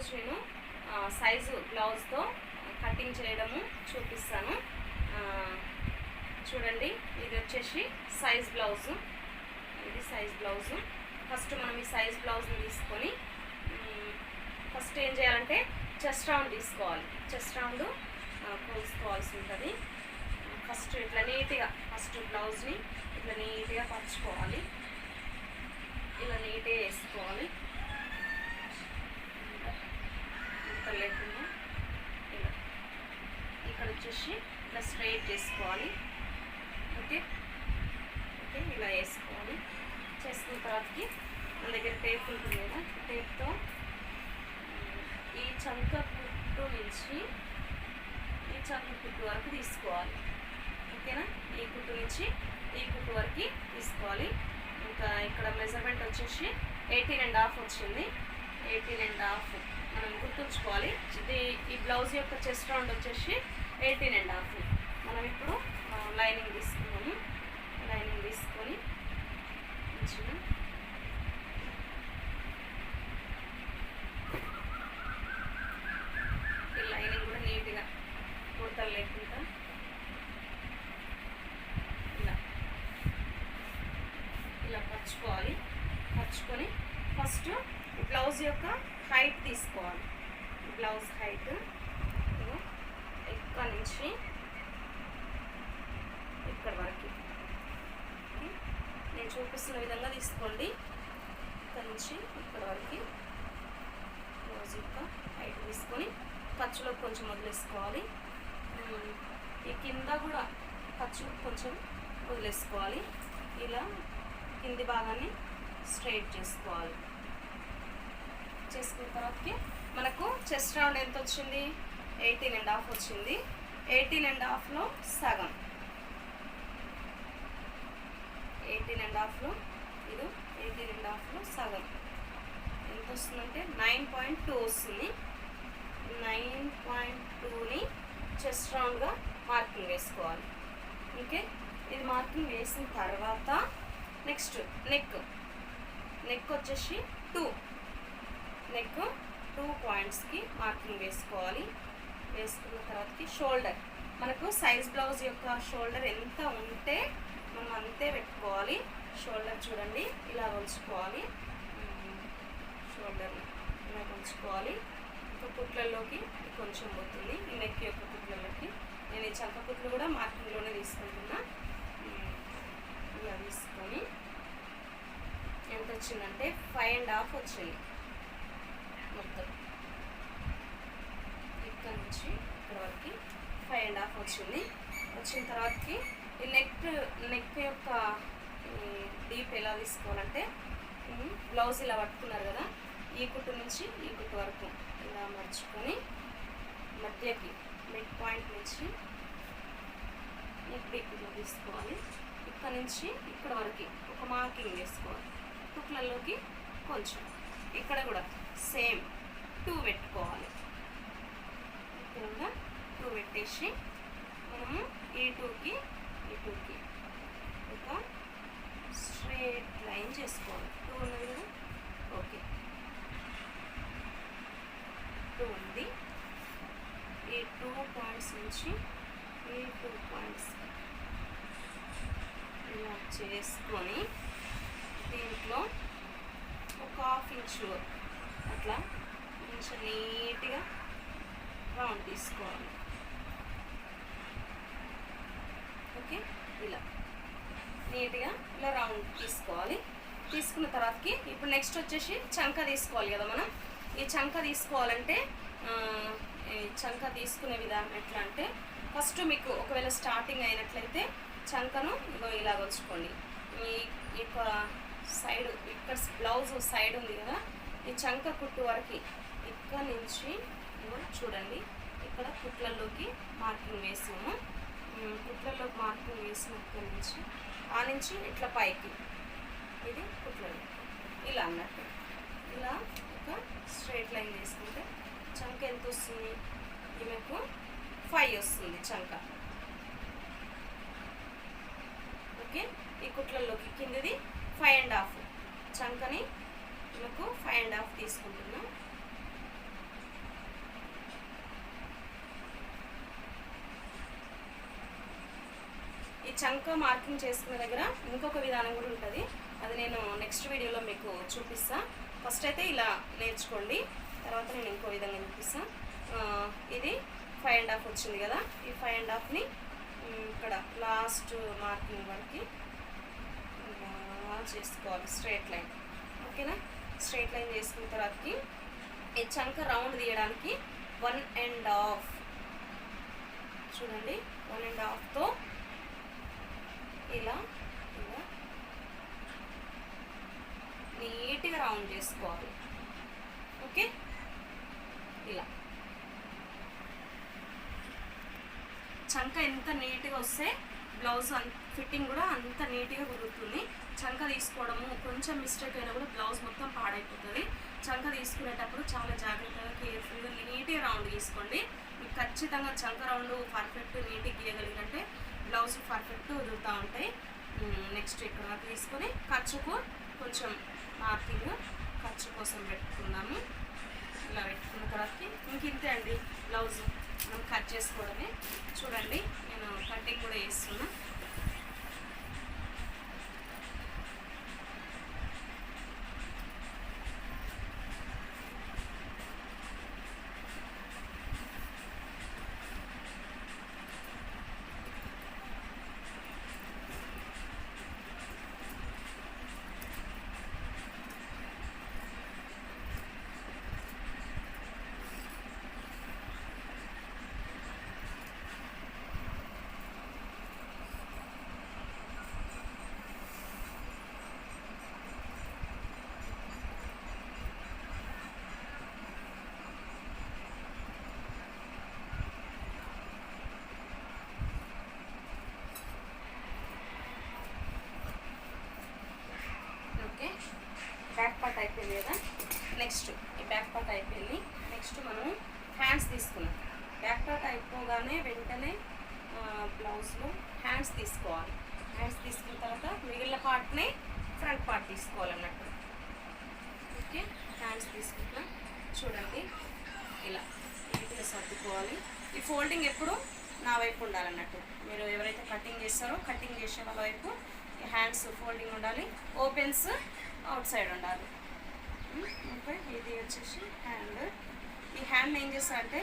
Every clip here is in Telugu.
ఈరోజు నేను సైజు బ్లౌజ్తో కటింగ్ చేయడము చూపిస్తాను. చూడండి, ఇది వచ్చేసి సైజ్ బ్లౌజు. ఇది సైజ్ బ్లౌజు. ఫస్ట్ మనం ఈ సైజ్ బ్లౌజ్ని తీసుకొని ఫస్ట్ ఏం చేయాలంటే చెస్ట్ రౌండ్ తీసుకోవాలి. చెస్ట్ రౌండ్ కోసుకోవాల్సి ఉంటుంది. ఫస్ట్ ఇట్లా నీట్గా ఫస్ట్ బ్లౌజ్ని ఇట్లా నీట్గా పరుచుకోవాలి. ఇలా నీట్గా వేసుకోవాలి. లేకుండా ఇలా ఇక్కడ వచ్చేసి ఇలా స్ట్రైట్ చేసుకోవాలి. ఓకే ఓకే ఇలా వేసుకోవాలి. చేసుకున్న తర్వాతకి మన దగ్గర టేప్ ఉంటుంది కదా, టేప్తో ఈ చంక కుట్టు నుంచి ఈ చంక కుట్టు వరకు తీసుకోవాలి. ఓకేనా, ఈ కుట్టు నుంచి ఈ కుట్టు వరకు తీసుకోవాలి. ఇంకా ఇక్కడ మెజర్మెంట్ వచ్చేసి 18.5 వచ్చింది. 18.5 మనం గుర్తుంచుకోవాలి. ఇది ఈ బ్లౌజ్ యొక్క చెస్ట్ రౌండ్ వచ్చేసి 18.5. మనం ఇప్పుడు లైనింగ్ తీసుకున్నాము. లైనింగ్ తీసుకొని మంచిగా ఈ లైనింగ్ కూడా నీట్గా కుర్తలు లేకుండా ఇలా ఇలా పరుచుకోవాలి. పరుచుకొని ఫస్ట్ బ్లౌజ్ యొక్క హైట్ తీసుకోవాలి. బ్లౌజ్ హైట్ ఇక్కడ నుంచి ఇక్కడ వరకు నేను చూపిస్తున్న విధంగా తీసుకోండి. ఇక్కడ నుంచి ఇక్కడ వరకు బ్లౌజ్ యొక్క హైట్ తీసుకొని ఖర్చులో కొంచెం వదిలేసుకోవాలి. ఈ కింద కూడా ఖర్చులో కొంచెం వదిలేసుకోవాలి. ఇలా కింది భాగాన్ని స్ట్రైట్ చేసుకోవాలి. చేసుకున్న తర్వాతకి మనకు చెస్ట్ రౌండ్ ఎంత వచ్చింది? 18.5 వచ్చింది. 18.5లో సగం 18.5లో ఇది 18.5లో సగం ఎంత వస్తుందంటే 9.2 వస్తుంది. 9.2ని చెస్ట్ రౌండ్గా మార్కింగ్ వేసుకోవాలి. ఓకే, ఇది మార్కింగ్ వేసిన తర్వాత నెక్స్ట్ నెక్ వచ్చేసి 2 పాయింట్స్కి మార్కింగ్ వేసుకోవాలి. వేసుకున్న తర్వాతకి షోల్డర్ మనకు సైజ్ బ్లౌజ్ యొక్క షోల్డర్ ఎంత ఉంటే మనం అంతే పెట్టుకోవాలి. షోల్డర్ చూడండి ఇలా ఉంచుకోవాలి. షోల్డర్ని ఇలా ఉంచుకోవాలి. ఇంకా కుట్లలోకి కొంచెం పోతుంది. ఈ నెక్ యొక్క కుట్లలోకి నేను ఈ చంక కుట్లు కూడా మార్కింగ్లోనే తీసుకుంటున్నా. ఇలా తీసుకొని ఎంత వచ్చిందంటే 5.5 వచ్చింది మొత్తం. ఇక్కడ నుంచి ఇక్కడ వరకు 5.5 వచ్చింది. వచ్చిన తర్వాతకి ఈ నెక్ యొక్క డీప్ ఎలా తీసుకోవాలంటే బ్లౌజ్ ఇలా పట్టుకున్నారు కదా, ఈ కుట్టు నుంచి ఈ కుట్టు వరకు ఇలా మర్చుకొని మధ్యకి మిడ్ పాయింట్ నుంచి నెక్ డీప్ ఇలా తీసుకోవాలి. ఇక్కడ నుంచి ఇక్కడ వరకు ఒక మార్కింగ్ వేసుకోవాలి. కుట్లలోకి కొంచెం ఇక్కడ కూడా సేమ్ 2 పెట్టుకోవాలి. ఇక్కడ 2 పెట్టేసి మనము ఈ టూకి ఒక స్ట్రైట్ లైన్ చేసుకోవాలి. 2 ఉన్నది కదా, ఓకే 2 ఉంది. ఈ 2 పాయింట్స్ నుంచి ఈ 2 పాయింట్స్ ఇలా చేసుకొని దీంట్లో ఒక 1/2 ఇంచు అట్లా కొంచెం నీట్గా రౌండ్ తీసుకోవాలి. ఓకే, ఇలా నీట్గా ఇలా రౌండ్ తీసుకోవాలి. తీసుకున్న తర్వాతకి ఇప్పుడు నెక్స్ట్ వచ్చేసి చంక తీసుకోవాలి కదా మనం. ఈ చంక తీసుకోవాలంటే చంక తీసుకునే విధానం ఎట్లా అంటే ఫస్ట్ మీకు ఒకవేళ స్టార్టింగ్ అయినట్లయితే చంకను ఇలా వచ్చుకోండి. ఈ సైడ్ ఇక్కడ బ్లౌజ్ సైడ్ ఉంది కదా, ఈ చంక కుట్టు వరకు ఇక్కడ నుంచి చూడండి ఇక్కడ కుట్లలోకి మార్కింగ్ వేసాము. కుట్లలోకి మార్కింగ్ వేసిన ఇక్కడ నుంచి ఆ నుంచి ఇట్లా పైకి ఇది కుట్లలో ఇలా అన్నట్టు ఇలా ఒక స్ట్రైట్ లైన్ తీసుకుంటే చంక ఎంత వస్తుంది? ఈమెకు 5 వస్తుంది చంక. ఓకే, ఈ కుట్లలోకి కిందది 5.5 చంకని మనకు 5.5 తీసుకుంటున్నాం. చంక మార్కింగ్ చేసుకునే దగ్గర ఇంకొక విధానం కూడా ఉంటుంది, అది నేను నెక్స్ట్ వీడియోలో మీకు చూపిస్తాను. ఫస్ట్ అయితే ఇలా నేర్చుకోండి, తర్వాత నేను ఇంకో విధంగా చూపిస్తాను. ఇది 5.5 వచ్చింది కదా, ఈ 5.5ని ఇక్కడ లాస్ట్ మార్కింగ్ వరకు చేసుకోవాలి, స్ట్రైట్ లైన్. ఓకేనా, స్ట్రైట్ లైన్ చేసుకున్న తర్వాతకి ఈ చంక రౌండ్ తీయడానికి 1.5 చూడండి, 1.5తో ఇలా ఇలా నీట్గా రౌండ్ చేసుకోవాలి. ఓకే, ఇలా చంక ఎంత నీట్గా వస్తే బ్లౌజ్ ఫిట్టింగ్ కూడా అంత నీట్గా కుదురుతుంది. చంక తీసుకోవడము కొంచెం మిస్టేక్ అయినా కూడా బ్లౌజ్ మొత్తం పాడైపోతుంది. చంక తీసుకునేటప్పుడు చాలా జాగ్రత్తగా కేర్ఫుల్గా నీట్గా రౌండ్ తీసుకోండి. మీకు ఖచ్చితంగా చంక రౌండ్ పర్ఫెక్ట్ నీట్గా గీయగలిగినంటే బ్లౌజ్ పర్ఫెక్ట్ కుదురుతూ ఉంటాయి. నెక్స్ట్ ఇక్కడ వరకు తీసుకొని ఖర్చుకు కొంచెం మార్కింగ్ ఖర్చు కోసం పెట్టుకుందాము. ఇలా పెట్టుకున్న తర్వాతకి ఇంక ఇంతే అండి బ్లౌజ్ మనం కట్ చేసుకోవడమే. చూడండి నేను కటింగ్ కూడా వేస్తున్నా. బ్యాక్ పార్ట్ అయిపోయింది కదా, నెక్స్ట్ ఈ బ్యాక్ పార్ట్ అయిపోయింది. నెక్స్ట్ మనం హ్యాండ్స్ తీసుకున్నాం. బ్యాక్ పార్ట్ అయిపోగానే వెంటనే బ్లౌజ్లో హ్యాండ్స్ తీసుకోవాలి. హ్యాండ్స్ తీసుకున్న తర్వాత మిగిలిన పార్ట్ని ఫ్రంట్ పార్ట్ తీసుకోవాలన్నట్టు. ఓకే, హ్యాండ్స్ తీసుకుంటున్నా. చూడండి ఇలా నీట్గా సర్దుకోవాలి. ఈ ఫోల్డింగ్ ఎప్పుడు నా వైపు ఉండాలన్నట్టు. మీరు ఎవరైతే కటింగ్ చేస్తారో కటింగ్ చేసే వాళ్ళ వైపు హ్యాండ్స్ ఫోల్డింగ్ ఉండాలి, ఓపెన్స్ అవుట్ సైడ్ ఉండాలి. ఓకే, ఇది వచ్చేసి హ్యాండ్. ఈ హ్యాండ్ ఏం చేస్తారంటే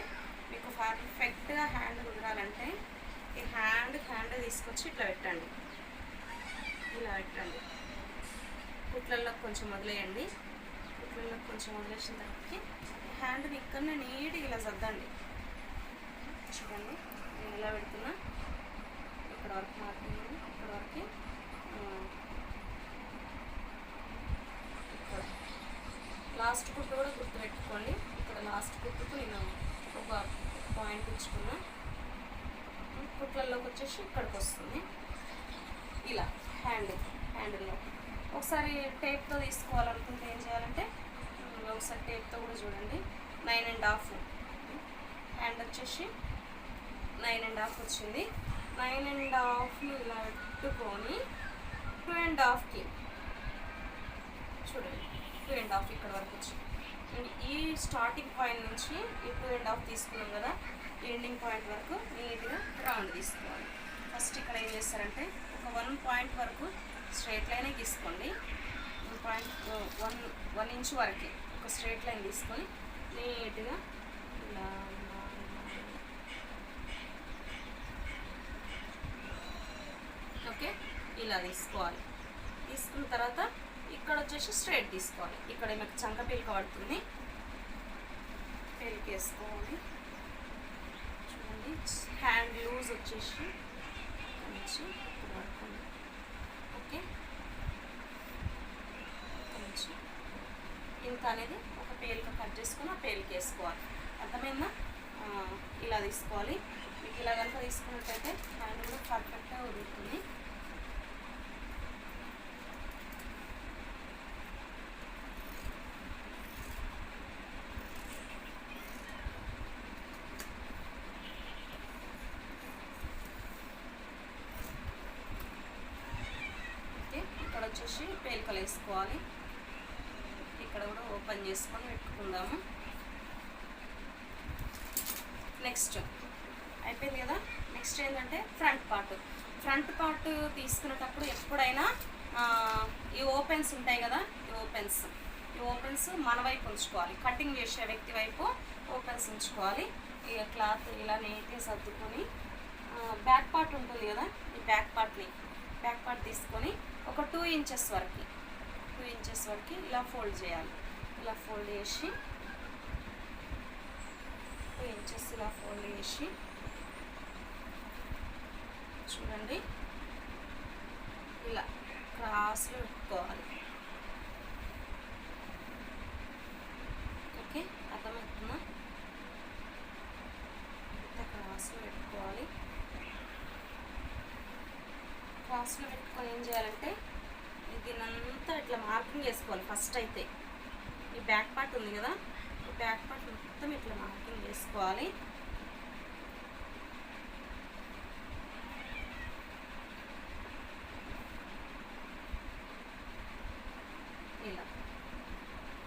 మీకు పర్ఫెక్ట్గా హ్యాండ్ కుదరాలంటే ఈ హ్యాండ్ తీసుకొచ్చి ఇట్లా పెట్టండి, ఇలా పెట్టండి. కుట్లల్లో కొంచెం వదిలేయండి. కుట్లల్లో కొంచెం వదిలేసిన తర్వాత హ్యాండ్ని ఇక్కడనే నీట్గా ఇలా సర్దండి. చూడండి నేను ఇలా పెడుతున్నా. ఇక్కడ వరకు మార్కింగ్, ఇక్కడ వరకు లాస్ట్ కుట్టు కూడా గుర్తుపెట్టుకోండి. ఇక్కడ లాస్ట్ కుట్టుకు నేను ఒక పాయింట్ ఇచ్చుకున్నా. కుట్లలోకి వచ్చేసి ఇక్కడికి వస్తుంది. ఇలా హ్యాండిల్లో ఒకసారి టేప్తో తీసుకోవాలనుకుంటే ఏం చేయాలంటే ఒకసారి టేప్తో కూడా చూడండి. 9.5 హ్యాండ్ వచ్చేసి 9.5 వచ్చింది. 9.5ని ఇలా పెట్టుకొని 2.5కి చూడండి, 2.5 ఇక్కడ వరకు వచ్చింది. ఈ స్టార్టింగ్ పాయింట్ నుంచి ఈ 2.5 తీసుకున్నాం కదా, ఎండింగ్ పాయింట్ వరకు నీట్గా రౌండ్ తీసుకోవాలి. ఫస్ట్ ఇక్కడ ఏం చేస్తారంటే ఒక 1 పాయింట్ వరకు స్ట్రైట్ లైనే తీసుకోండి. 1 ఇంచ్ వరకు ఒక స్ట్రైట్ లైన్ తీసుకొని నీట్గా ఇలా ఓకే ఇలా తీసుకోవాలి. తీసుకున్న తర్వాత ఇక్కడ వచ్చేసి స్ట్రైట్ తీసుకోవాలి. ఇక్కడ మీకు చంక పీలిక పడుతుంది, పీలిక వేసుకోవాలి. చూడండి హ్యాండ్ లూజ్ వచ్చేసి ఇక్కడ పడుతుంది. ఓకే, ఇంత అనేది ఒక పేలిక కట్ చేసుకుని ఆ పేలిక వేసుకోవాలి. అర్థమైందా? ఇలా తీసుకోవాలి. మీకు ఇలా కనుక తీసుకున్నట్టయితే హ్యాండ్ కూడా పర్ఫెక్ట్గా ఉడుకుతుంది. ఇక్కడ వచ్చేసి పేలికలు వేసుకోవాలి. ఇక్కడ కూడా ఓపెన్ చేసుకొని పెట్టుకుందాము. నెక్స్ట్ అయిపోయింది కదా. నెక్స్ట్ ఏంటంటే ఫ్రంట్ పార్ట్. ఫ్రంట్ పార్ట్ తీసుకునేటప్పుడు ఎప్పుడైనా ఈ ఓపెన్స్ ఉంటాయి కదా, ఈ ఓపెన్స్ మన వైపు ఉంచుకోవాలి. కటింగ్ చేసే వ్యక్తి వైపు ఓపెన్స్ ఉంచుకోవాలి. ఇక క్లాత్ ఇలా నీట్గా సర్దుకొని బ్యాక్ పార్ట్ ఉంటుంది కదా, ఈ బ్యాక్ పార్ట్ తీసుకొని ఒక 2 ఇంచెస్ వరకు ఇలా ఫోల్డ్ చేయాలి. ఇలా ఫోల్డ్ చేసి 2 ఇంచెస్ ఇలా ఫోల్డ్ చేసి చూడండి ఇలా క్రాస్లో పెట్టుకోవాలి. ఓకే, అర్థమవుతుందా? ఇంత క్రాస్లో పెట్టుకోవాలి. క్రాస్లో పెట్టుకొని ఏం చేయాలంటే దీనంతా ఇట్లా మార్కింగ్ చేసుకోవాలి. ఫస్ట్ అయితే ఈ బ్యాక్ పార్ట్ ఉంది కదా, ఈ బ్యాక్ పార్ట్ మొత్తం ఇట్లా మార్కింగ్ చేసుకోవాలి. ఇలా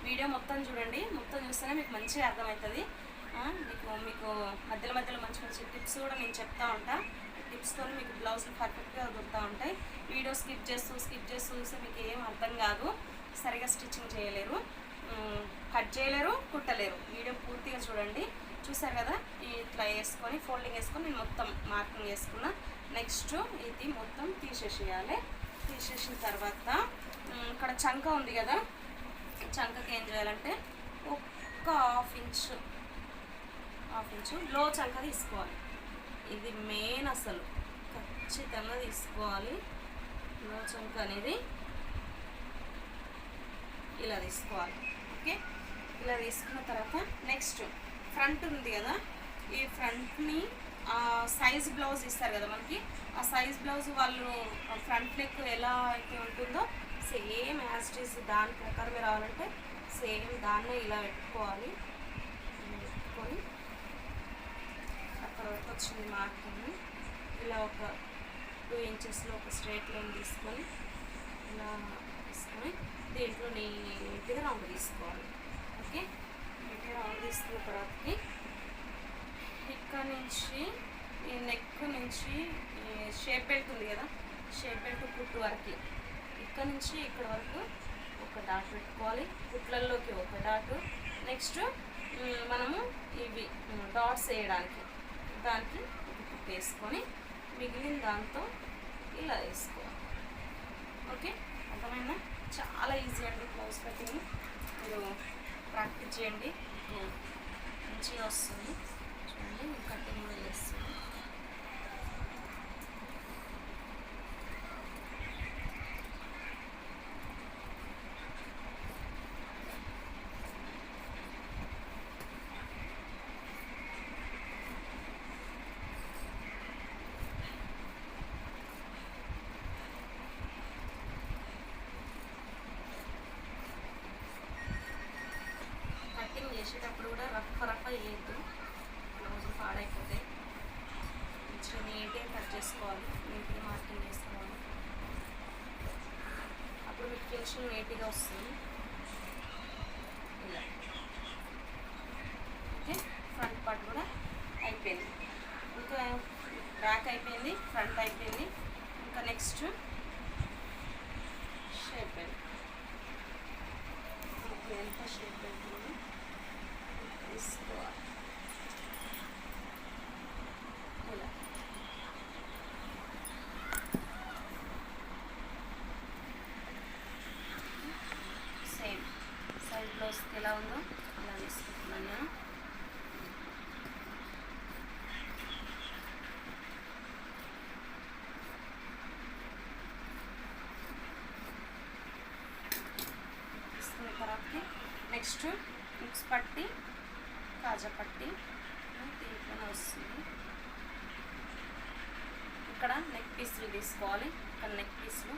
వీడియో మొత్తం చూడండి, మొత్తం చూస్తేనే మీకు మంచిగా అర్థమవుతుంది. మీకు మధ్యలో మంచి టిప్స్ కూడా నేను చెప్తా ఉంటా. టిప్స్తో మీకు బ్లౌజులు పర్ఫెక్ట్గా దొరుకుతూ ఉంటాయి. వీడియో స్కిప్ చేస్తూ చూస్తే మీకు ఏం అర్థం కాదు, సరిగా స్టిచ్చింగ్ చేయలేరు, కట్ చేయలేరు, కుట్టలేరు. వీడియో పూర్తిగా చూడండి. చూసారు కదా, ఇట్లా వేసుకొని ఫోల్డింగ్ వేసుకొని నేను మొత్తం మార్కింగ్ వేసుకున్నా. నెక్స్ట్ ఇది మొత్తం తీసేసేయాలి. తీసేసిన తర్వాత ఇక్కడ చంక ఉంది కదా, చంకకి ఏం చేయాలంటే ఒక్క హాఫ్ ఇంచు లో చంక తీసుకోవాలి. ఇది మెయిన్, అసలు ఖచ్చితంగా తీసుకోవాలి. లో చంక అనేది ఇలా తీసుకోవాలి. ఓకే, ఇలా తీసుకున్న తర్వాత నెక్స్ట్ ఫ్రంట్ ఉంది కదా, ఈ ఫ్రంట్ని సైజ్ బ్లౌజ్ ఇస్తారు కదా మనకి, ఆ సైజ్ బ్లౌజ్ వాళ్ళు ఫ్రంట్ నెక్ ఎలా అయితే ఉంటుందో సేమ్ యాజ్ ఇట్ ఈస్ దాని ప్రకారమే రావాలంటే సేమ్ దాన్నే ఇలా పెట్టుకోవాలి. పెట్టుకొని అక్కడ వరకు వచ్చింది మార్కింగ్. ఇలా ఒక 2 ఇంచెస్లో ఒక స్ట్రైట్ లైన్ తీసుకొని ఇలా తీసుకొని దీంట్లో నీట్గా రౌండ్ తీసుకోవాలి. ఓకే, నీట్గా రౌండ్ తీసుకున్న తర్వాతకి ఇక్కడ నుంచి ఈ నెక్ నుంచి షేప్ బెల్ట్ ఉంది కదా, షేప్ బెల్ట్ కుట్టు వరకు ఇక్కడ నుంచి ఇక్కడ వరకు ఒక డాట్ పెట్టుకోవాలి. కుట్లల్లోకి ఒక డాట్. నెక్స్ట్ మనము ఇవి డాట్స్ వేయడానికి దానికి ఒక కుట్టు వేసుకొని మిగిలిన దాంతో ఇలా వేసుకోవాలి. ఓకే, అర్థమైందా? చాలా ఈజీ అండి బ్లౌజ్ కటింగ్. మీరు ప్రాక్టీస్ చేయండి, మంచిగా వస్తుంది. చూడండి, కటింగ్ కూడా చేస్తుంది. చేసేటప్పుడు కూడా రఫ్ వేయద్దు, బ్లౌజులు పాడైపోతాయి. మంచిగా నీట్గా కట్ చేసుకోవాలి, నీట్గా మార్కింగ్ చేసుకోవాలి. అప్పుడు మీకు ఫినిషింగ్ నీట్గా వస్తుంది. ఇలా ఓకే, ఫ్రంట్ పార్ట్ కూడా అయిపోయింది. ఇంకా బ్యాక్ అయిపోయింది, ఫ్రంట్ అయిపోయింది. ఇంకా నెక్స్ట్ షేప్ బెల్ట్. ఎంత షేప్ బెల్ట్ తీసుకోవాలి. ఇలా సేమ్ సైడ్ బ్లౌజ్కి ఎలా ఉందో అలా తీసుకుంటున్నాను నేను. తీసుకున్న తర్వాత నెక్స్ట్ మిక్స్ పట్టి కాజా పట్టి దీంట్లోనే వస్తుంది. ఇక్కడ నెక్ పీస్లు తీసుకోవాలి. ఇక్కడ నెక్ పీస్లు,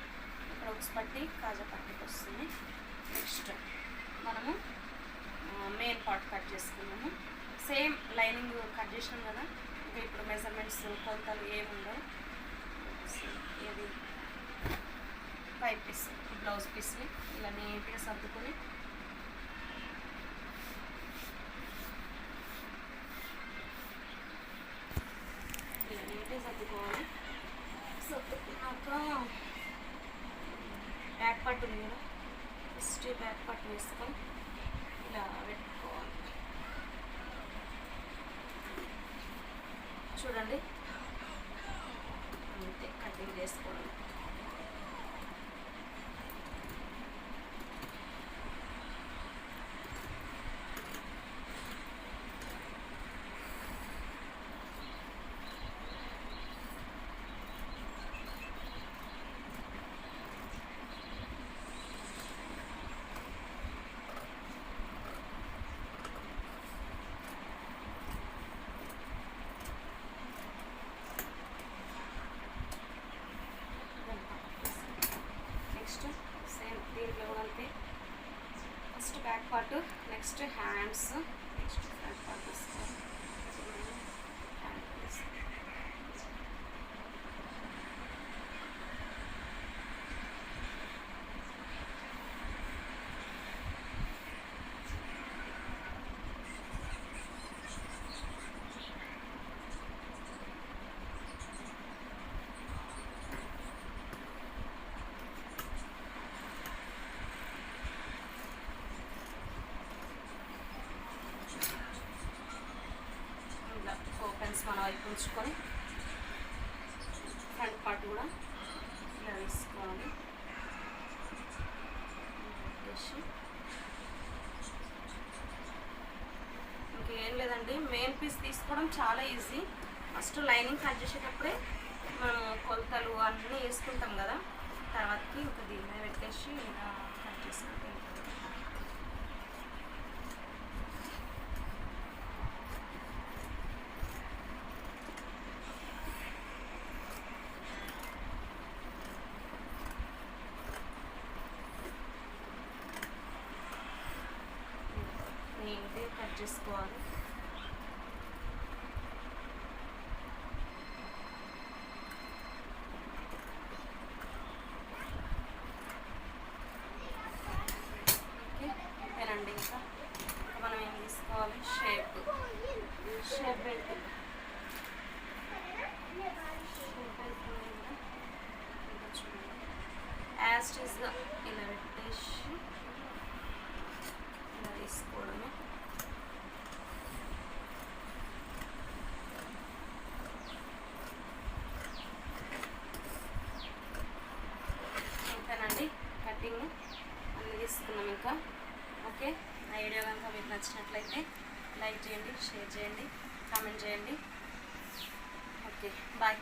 ఇక్కడ ఉక్స్ పట్టి కాజా పట్టికి వస్తుంది. నెక్స్ట్ మనము మెయిన్ పార్ట్ కట్ చేసుకున్నాము. సేమ్ లైనింగ్ కట్ చేసినాం కదా, ఇంకా ఇప్పుడు మెజర్మెంట్స్ కొలతలు ఏముండవు. ఇది పై పీస్ బ్లౌజ్ పీస్ని ఇలా నీట్గా సర్దుకొని సర్దుకోవాలి. బ్యాక్ పార్ట్ ఉంది కదా, ఫస్ట్ బ్యాక్ పార్ట్ వేసుకొని ఇలా పెట్టుకోవాలి. చూడండి అంతే, కటింగ్ చేసుకోవడం. సేమ్ దీంట్లో కూడా అంతే, first back part, next hands, next front part తీసుకోవాలి. హ్యాండ్ తీసుకోవాలి. ఓపెన్స్ మన వైపు ఉంచుకొని ఫ్రంట్ పార్ట్ కూడా ఇలా వేసుకోవాలి. ఇంకేం లేదండి, మెయిన్ పీస్ తీసుకోవడం చాలా ఈజీ. ఫస్ట్ లైనింగ్ కట్ చేసేటప్పుడే మనం కొలతలు అన్నీ వేసుకుంటాం కదా, తర్వాతకి ఒక దీన్ని పెట్టేసి ఇలా కట్ చేసుకుంటే నీట్గా కట్ చేసుకోవాలి. ఓకేనండి, ఇంకా మనం ఏం తీసుకోవాలి, షేప్ బెల్ట్. యాజ్ టీస్గా ఇలా పెట్టేసి ఇలా తీసుకోవడమే. అంతేనండి, కటింగ్ అన్నీ తీసుకున్నాం ఇంకా. ఓకే, నా వీడియో కనుక మీకు నచ్చినట్లయితే లైక్ చేయండి, షేర్ చేయండి, కామెంట్ చేయండి. Okay, bye.